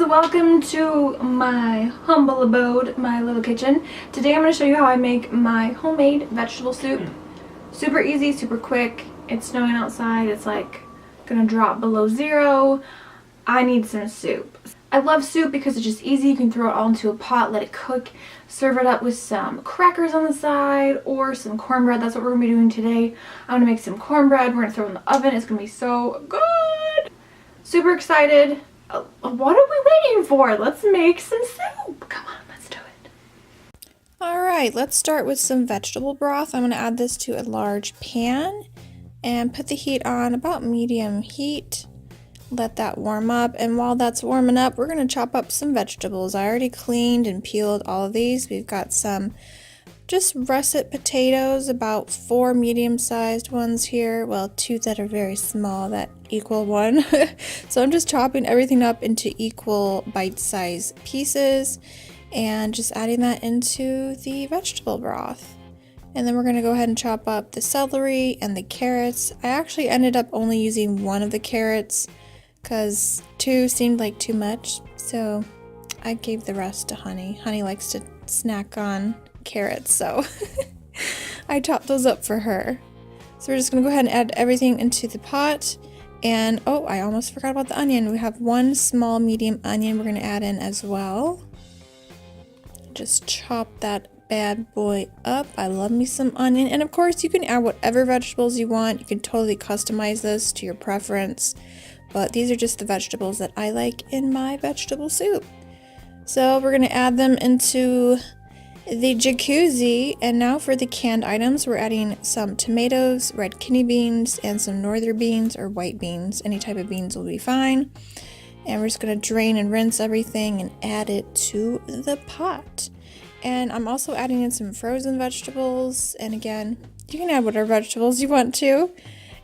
welcome to my humble abode, my little kitchen. Today I'm going to show you how I make my homemade vegetable soup. Super easy, super quick. It's snowing outside. It's like gonna drop below zero. I need some soup. I love soup because it's just easy. You can throw it all into a pot, let it cook, serve it up with some crackers on the side or some cornbread. That's what we're gonna be doing today. I'm gonna make some cornbread. We're gonna throw it in the oven. It's gonna be so good. Super excited. What are we waiting for? Let's make some soup. Come on, let's do it. Alright, let's start with some vegetable broth. I'm going to add this to a large pan and put the heat on about medium heat. Let that warm up, and while that's warming up, we're going to chop up some vegetables. I already cleaned and peeled all of these. We've got some just russet potatoes, about 4 medium-sized ones here. Well, 2 that are very small that equal 1. So I'm just chopping everything up into equal bite-sized pieces and just adding that into the vegetable broth. And then we're going to go ahead and chop up the celery and the carrots. I actually ended up only using 1 of the carrots because 2 seemed like too much, so I gave the rest to Honey. Honey likes to snack on carrots, so I chopped those up for her. So we're just gonna go ahead and add everything into the pot. And oh, I almost forgot about the onion. We have 1 small medium onion we're gonna add in as well. Just chop that bad boy up. I love me some onion, and of course you can add whatever vegetables you want. You can totally customize this to your preference, but these are just the vegetables that I like in my vegetable soup. So we're gonna add them into the jacuzzi. And now for the canned items, we're adding some tomatoes, red kidney beans, and some northern beans or white beans. Any type of beans will be fine. And we're just going to drain and rinse everything and add it to the pot. And I'm also adding in some frozen vegetables. And again, you can add whatever vegetables you want to.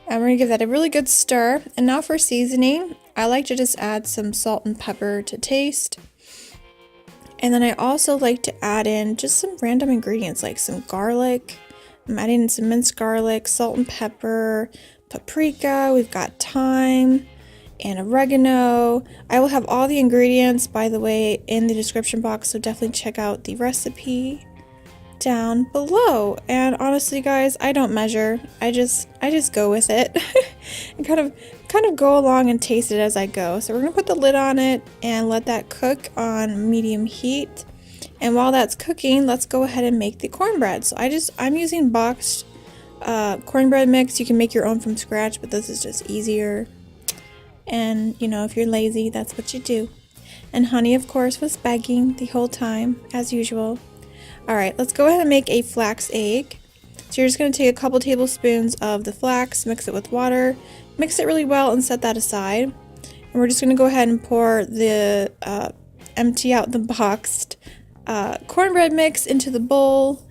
And we're going to give that a really good stir. And now for seasoning, I like to just add some salt and pepper to taste. And then I also like to add in just some random ingredients like some garlic. I'm adding in some minced garlic, salt and pepper, paprika, we've got thyme, and oregano. I will have all the ingredients, by the way, in the description box, so definitely check out the recipe down below. And honestly, guys, I don't measure. I just go with it and kind of go along and taste it as I go. So we're gonna put the lid on it and let that cook on medium heat. And while that's cooking, let's go ahead and make the cornbread. So I'm using boxed cornbread mix. You can make your own from scratch, but this is just easier. And you know, if you're lazy, that's what you do. And Honey, of course, was begging the whole time, as usual. Alright, let's go ahead and make a flax egg. So you're just going to take a couple tablespoons of the flax, mix it with water, mix it really well, and set that aside. And we're just going to go ahead and pour the, empty out the boxed cornbread mix into the bowl.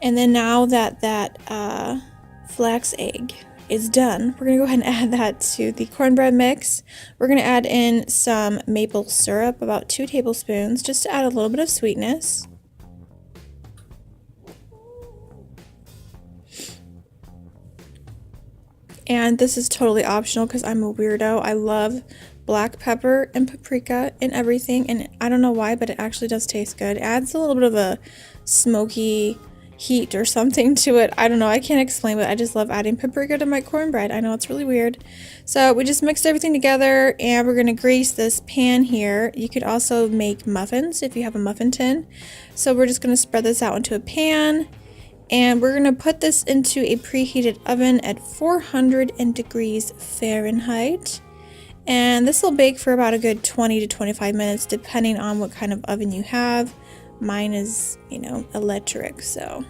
And then now that flax egg is done, we're going to go ahead and add that to the cornbread mix. We're going to add in some maple syrup, about 2 tablespoons, just to add a little bit of sweetness. And this is totally optional because I'm a weirdo. I love black pepper and paprika in everything, and I don't know why, but it actually does taste good. It adds a little bit of a smoky heat or something to it. I don't know, I can't explain, but I just love adding paprika to my cornbread. I know it's really weird. So we just mixed everything together, and we're going to grease this pan here. You could also make muffins if you have a muffin tin. So we're just going to spread this out into a pan, and we're going to put this into a preheated oven at 400 degrees Fahrenheit. And this will bake for about a good 20 to 25 minutes depending on what kind of oven you have. Mine is, you know, electric, so.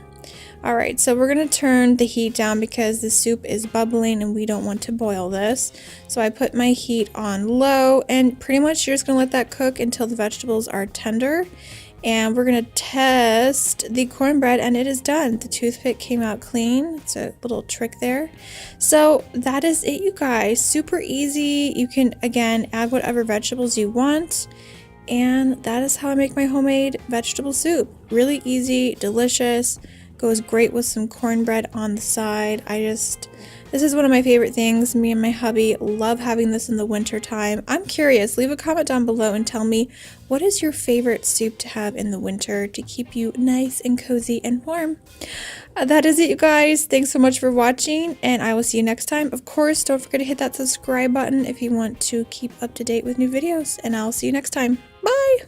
Alright, so we're going to turn the heat down because the soup is bubbling and we don't want to boil this. So I put my heat on low, and pretty much you're just going to let that cook until the vegetables are tender. And we're going to test the cornbread, and it is done. The toothpick came out clean. It's a little trick there. So that is it, you guys. Super easy. You can, again, add whatever vegetables you want. And that is how I make my homemade vegetable soup. Really easy, delicious. Goes great with some cornbread on the side. This is one of my favorite things. Me and my hubby love having this in the winter time. I'm curious, leave a comment down below and tell me, what is your favorite soup to have in the winter to keep you nice and cozy and warm? That is it, you guys. Thanks so much for watching, and I will see you next time. Of course, don't forget to hit that subscribe button if you want to keep up to date with new videos, and I'll see you next time. Bye!